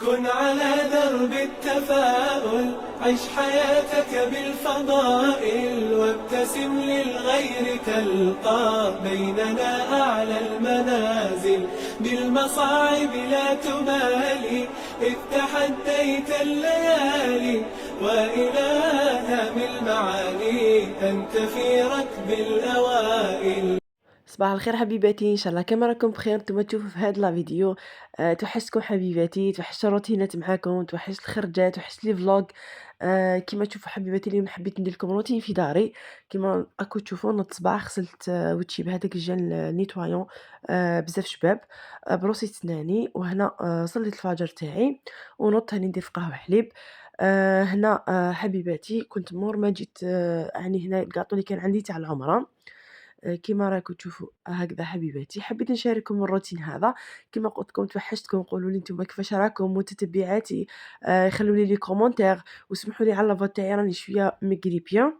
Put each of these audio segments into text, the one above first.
كن على درب التفاؤل، عش حياتك بالفضائل، وابتسم للغير تلقى بيننا أعلى المنازل. بالمصاعب لا تبالي، إذ تحديت الليالي، وإلى هام المعالي أنت في ركب الأوائل. صباح الخير حبيباتي، ان شاء الله كما راكم بخير. نتوما تشوفوا في هاد لا فيديو. توحشتكم حبيباتي، توحشت الروتينات معاكم، توحشت الخرجات، توحشت لي فلوغ. كما تشوفوا حبيباتي اليوم حبيت ندير لكم روتين في داري. كما راكم تشوفوا نضت الصباح غسلت وجهي بهذاك الجل نيتوايون بزاف شباب. بروسيت سناني، وهنا صليت الفجر تاعي، ونضت هاني ندير في قهوه حليب. هنا حبيباتي كنت مور ما جيت، يعني هنا الكاطو اللي كان عندي تاع العمره. كيما راكم تشوفوا هكذا حبيباتي، حبيت نشارككم الروتين هذا. كيما قلت لكم توحشتكم، قولوا لي نتوما كيفاش راكم متتبعاتي. خلوا لي كومونتير، وسمحوا لي على لافوت تاعي راني شويه مغريبيان.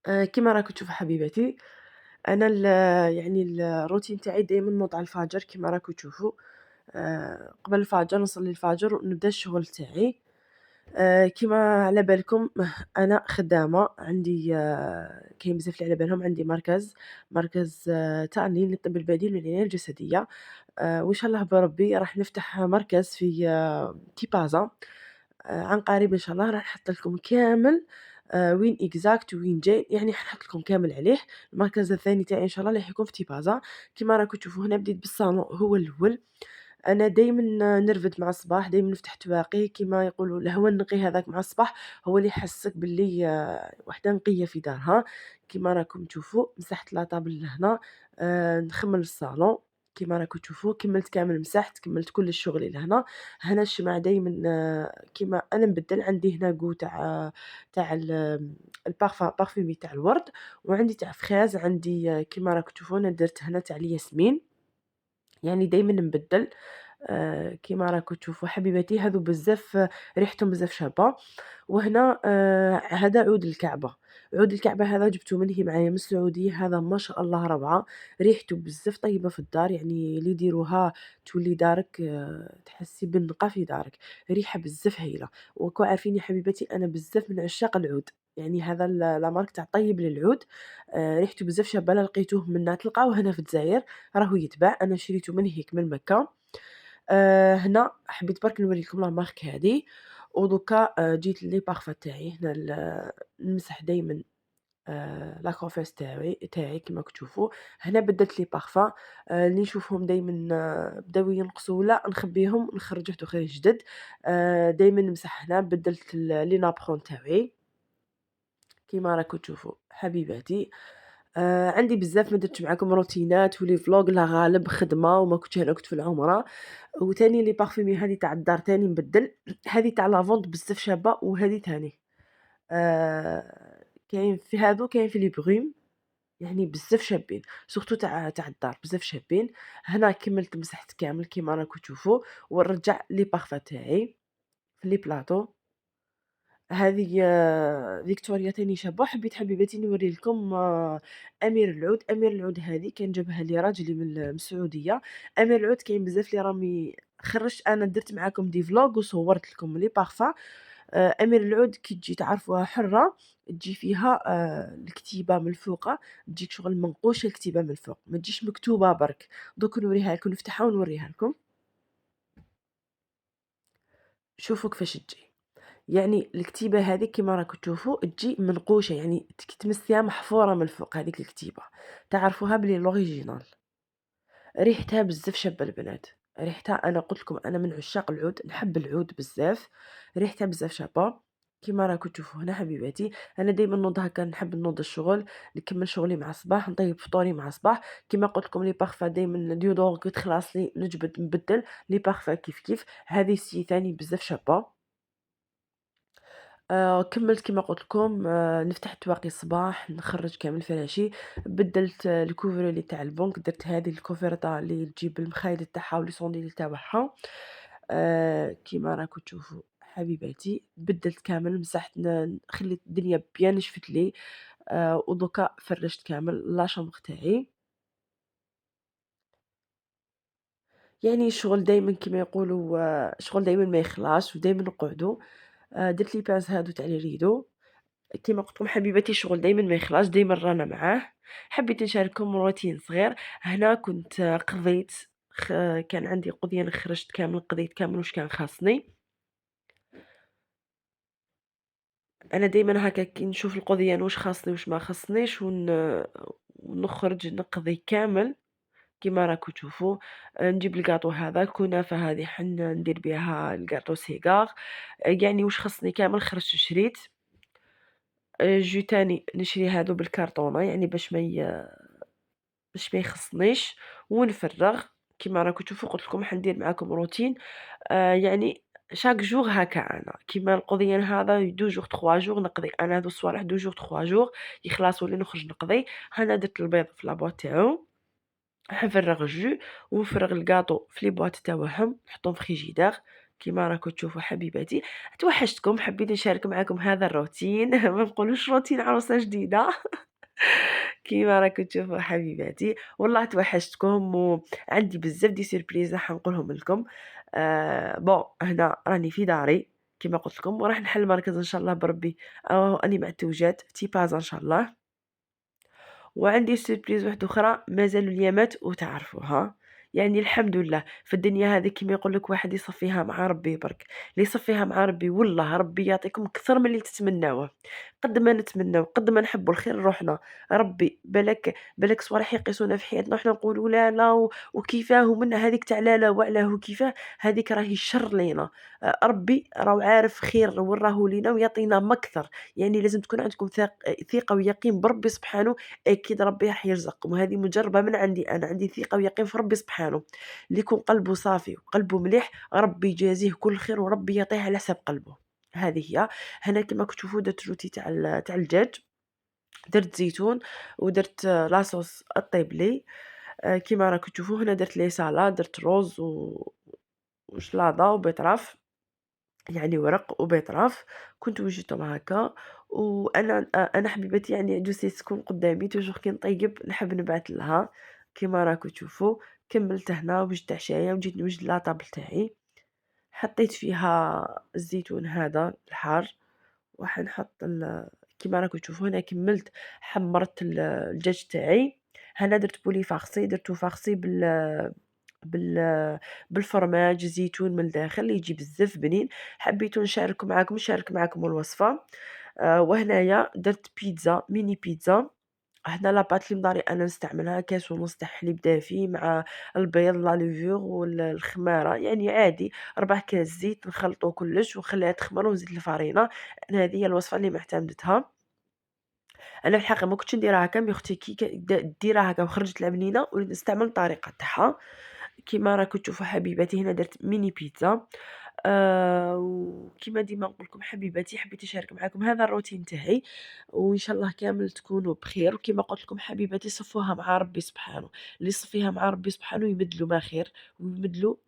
كيما راكم تشوفوا حبيباتي، انا يعني الروتين تاعي دائما نوض على الفجر كيما راكم تشوفوا. قبل الفجر نصلي الفجر ونبدا الشغل تاعي. كيما على بالكم أنا خدامة، عندي كاين بزاف اللي على بالهم، عندي مركز تأني للطب البديل والعناية الجسدية. وإن شاء الله بربي راح نفتح مركز في تيبازا. عن قريب إن شاء الله راح نحط لكم كامل وين exact وين جاي، يعني حنحط لكم كامل عليه. المركز الثاني تاعي إن شاء الله راح يكون في تيبازا. كيما راكم تشوفوا هنا بديت بالصالون هو الأول. أنا دايمًا نرفد مع الصباح، دايمًا نفتح تواقي كيما يقولوا الهوا النقي هذاك مع الصباح هو اللي يحسّسك باللي وحدة نقية في دارها. كيما راكم تشوفوا مسحت لاطابل لهنا. نخمم الصالون كيما راكم تشوفوا، كمّلت كامل مسحت، كمّلت كل الشغل لهنا. هنا الشمع دايمًا كيما أنا نبدّل، عندي هنا جو تاع البارفومي تاع الورد، وعندي تاع فخاز، عندي كيما راكم تشوفوا أنا درت هنا تاع الياسمين، يعني دايمًا نبدّل. كيما راكم تشوفوا حبيباتي هاذو بزاف ريحتهم بزاف شابة. وهنا هذا عود الكعبة. عود الكعبة هذا جبته منهي معايا من السعودية، هذا ما شاء الله روعة. ريحته بزاف طيبة في الدار، يعني اللي يديروها تولي دارك تحسي بالنقا في دارك. ريحة بزاف هايلة. وراكم عارفين يا حبيباتي أنا بزاف من عشاق العود، يعني هذا لا مارك تاع طيب للعود. ريحته بزاف شابة، لا لقيتوه من تلقاوه هنا في الجزائر، راهو يتباع، أنا شريته من هيك من مكة. هنا حبيت برك نوريكم لا مارك هذه. ودوكا جيت لي بارفان تاعي هنا نمسح دايمًا لا كوفيس تاعي كيما راكم تشوفوا. هنا بدلت لي بارفان اللي نشوفهم دايمًا بداو ينقصوا ولا نخبيهم نخرج واحد اخرين جدد. دايمًا نمسح هنا، بدلت لي نابرون تاعي كيما راكم تشوفوا حبيباتي. عندي بزاف ما درتش معاكم روتينات ولي فلوق، لا غالب خدمة وما كنتش أنا كنت في العمرة. وتاني لي بارفيومي هذه تاع الدار تاني نبدل، هذه تاع لافوند بزاف شابة، وهذه تاني كاين في هاذو كاين في لي بروم، يعني بزاف شابين، سورتو تاع الدار بزاف شابين. هنا كملت مسحت كامل كيما راكم تشوفوا، ونرجع لي بارفان تاعي في لي بلاطو. هذه فيكتوريا تاني شابة، وحبيت حبيباتي نوري لكم أمير العود. أمير العود هذه كان جابها لي راجلي من السعودية. أمير العود كاين بزاف اللي راهم خرجت أنا درت معاكم دي فلوغ وصورت لكم لي بارفان. أمير العود كي تجي تعرفوها حرة، تجي فيها الكتيبة من الفوقة، تجيك شغل منقوشة الكتيبة من الفوق، ما تجيش مكتوبة برك. دوك نوريها لكم، نفتحها ونوريها لكم، شوفوا كيفاش تجي. يعني الكتيبة هذه كيما راكم تشوفوا تجي منقوشة، يعني كي تمسيها محفورة من الفوق هذيك الكتيبة، تعرفوها بلي لوريجينال. ريحتها بزاف شابة البنات، ريحتها أنا قلت لكم أنا من عشاق العود، نحب العود بزاف، ريحتها بزاف شابة. كيما راكم تشوفوا هنا حبيباتي، أنا دايما نوض هكا نحب نوض الشغل، نكمل شغلي مع الصباح، نطيب فطوري مع الصباح. كيما قلت لكم لي بارفان دايما ديودور كي تخلص لي نجبد نبدل لي بارفان كيف كيف. هذه سي ثاني بزاف شابة. كمّلت كيما قُلت لكم، نفتح التواقي الصباح، نخرّج كامل فراشي، بدّلت الكوفرولي تاع البنك، درت هذه الكوفرطة اللي تجيب المخايل تاعها ولي صونديل تاعها. كيما راكم تشوفوا حبيباتي، بدّلت كامل، مسحت خليت الدنيا بيان نشفت لي. ودوكا فرّشت كامل لا شومبر تاعي. يعني الشغل دايمًا كيما يقولوا الشغل دايمًا ما يخلاص ودايمًا نقعدوا. درت لي pince هادو تاع لي ريدو. كيما قُلت لكم حبيباتي الشغل دايمًا ما يخلاص، دايمًا رانا معاه. حبيت نشارككم روتين صغير. هنا كنت قضيت كان عندي قضية خرجت كامل قضيت كامل واش كان خاصني. أنا دايمًا هكا كي نشوف القضية أنا واش خاصني واش ما خاصنيش ونخرج نقضي كامل كيما راكم تشوفوا. نجيب الجاتو هذا، الكنافة هذه ندير بها الجاتو سيجار. يعني واش خصني كامل خرجت شريت. جو تاني نشري هادو بالكرتونة يعني باش ما يخصنيش ونفرّغ. كيما راكم تشوفوا قُلت لكم حندير معاكم روتين. يعني chaque jour هاكا أنا، كيما القضيان هذا 2 jours 3 jours نقضي، أنا هاذو الصوالح 2 jours 3 jours يخلصوا لي نخرج نقضي. هنا درت البيض في لابواط تاعو، حنفرّغ الجو ونفرّغ الجاتو في لي بواط تاوعهم نحطهم في الفريجيدار. كيما راكم تشوفوا حبيباتي، توحشتكم حبيت نشارك معاكم هذا الروتين ما نقولوش روتين عروسة جديدة. كيما راكم تشوفوا حبيباتي، والله توحشتكم وعندي بزاف دي سيربريز راح نقولهم لكم. بون هنا راني في داري كيما قُلت لكم وراح نحل مركز إن شاء الله بربي. راني مع التوجات في تيبازا إن شاء الله. وعندي سيربريز واحدة أخرى مازالوا اليامات وتعرفوها. يعني الحمد لله في الدنيا هذه كيما يقول لك واحد يصفيها مع ربي برك. اللي يصفيها مع ربي والله ربي يعطيكم أكثر من اللي تتمناوه. قد ما نتمناو قد ما نحبوا الخير لروحنا. ربي بالك صوالح يقيسونا في حياتنا وحنا نقولوا لا لا وكيفاه ومن هذيك تاع لا لا وعلاه وكيفاه. هذيك راهي الشر لينا. ربي راهو عارف خير وين راهو لينا ويعطينا ما أكثر. يعني لازم تكون عندكم ثقة ويقين بربي سبحانه. أكيد ربي راح يرزقكم وهذه مجربة من عندي أنا. عندي ثقة ويقين في ربي سبحانه. اللي يكون قلبه صافي وقلبه مليح ربي يجازيه كل خير وربي يعطيه على حساب قلبه. هذه هي. هنا كما كتشوفوا درت الروتي تاع الدجاج. درت زيتون ودرت لاصوص الطيب لي. كيما راكم تشوفوا هنا درت لي سالاد درت روز وشلاضة وبيطراف. يعني ورق وبيطراف. كنت وجدتهم هكا. وأنا أنا حبيبتي يعني عجوزتي تكون قدامي توجور كي نطيب نحب نبعث لها. كيما راكم تشوفوا كملت هنا وجدت عشايا وجيت نوجد لاطابل تاعي. حطيت فيها الزيتون هذا الحار وحنحط كيما راكم تشوفوا هنا كملت حمرت الدجاج تاعي. هنا درت بولي فارسي درتو فارسي بال بالفرماج زيتون من الداخل يجي بزاف بنين. حبيت نشارك معاكم الوصفة. وهنايا درت بيتزا ميني بيتزا. هنا لاباط اللي مداري أنا نستعملها كاس ونص تاع حليب دافي مع البيض لا ليفور الخمارة يعني عادي 4 كاس زيت نخلطو كلش ونخليها تخمر ونزيد الفرينة. أنا هذه هي الوصفة اللي معتمدتها. أنا في الحقيقة ما كنتش نديرها هكا مي أختي كي ديرها هكا وخرجت لها بنينة وليت نستعمل الطريقة تاعها. كيما راكم تشوفوا حبيباتي هنا درت ميني بيتزا. وكيما ديما نقول لكم حبيباتي حبيت نشارك معاكم هذا الروتين تاعي. وإن شاء الله كامل تكونوا بخير وكيما قلت لكم حبيباتي صفوها مع ربي سبحانه. اللي يصفيها مع ربي سبحانه يمدلو ما خير ويمدلو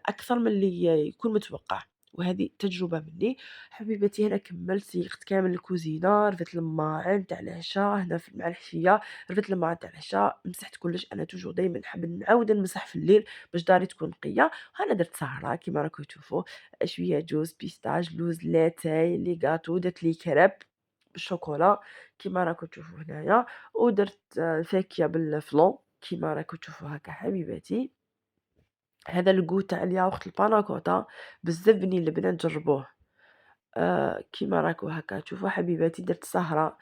أكثر من اللي يكون متوقع. وهذه تجربة مني. حبيبتي هنا كملت سيقت كامل الكوزينة رفدت الماعن تاع العشاء هنا مع الحشية. رفدت الماعن تاع العشاء مسحت كلش. أنا توجور دايما نحب نعاود نمسح في الليل باش داري تكون نقية. أنا درت سهرة كيما راكم تشوفوا شوية جوز بيستاج لوز لاتاي لي غاتو درت لي كريب بالشوكولا كيما راكم تشوفوا هنايا. ودرت فاكهة بالفلون كيما راكم تشوفوا هكا حبيباتي. هذا الجو تاع الياغورت الباناكوتا بزاف بنين البنات جربوه. كيما راكم هكا تشوفوا حبيباتي درت سهرة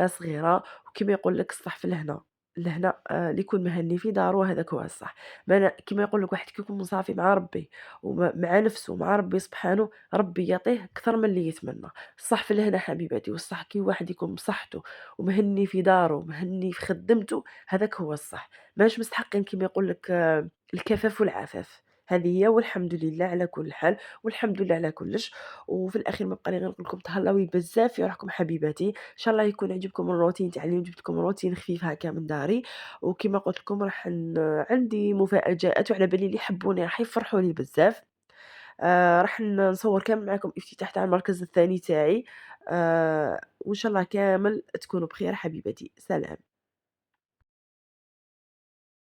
صغيرة. وكيما يقول لك الصح في الهنا اللي يكون مهني في دارو هذاك هو الصح. ما أنا كيما يقول لك واحد كي يكون مصافي مع ربي مع نفسه مع ربي سبحانه ربي يعطيه أكثر من اللي يتمنى. الصح في الهنا حبيباتي والصح كي واحد يكون بصحته ومهني في داره ومهني في خدمته هذاك هو الصح. ماش مستحقين كيما يقول لك الكفاف والعفاف. هذه هي والحمد لله على كل حال والحمد لله على كلش. وفي الأخير ما بقى لي غير نقول لكم تهلاوي بزاف في روحكم حبيباتي. إن شاء الله يكون عجبكم الروتين تاع اليوم. جبت لكم روتين خفيف هكا من داري. وكما قلت لكم راح عندي مفاجآت وعلى بالي اللي يحبوني راح يفرحوني بزاف. راح نصور كامل معاكم افتتاح تاع المركز الثاني تاعي. وإن شاء الله كامل تكونوا بخير حبيباتي. سلام.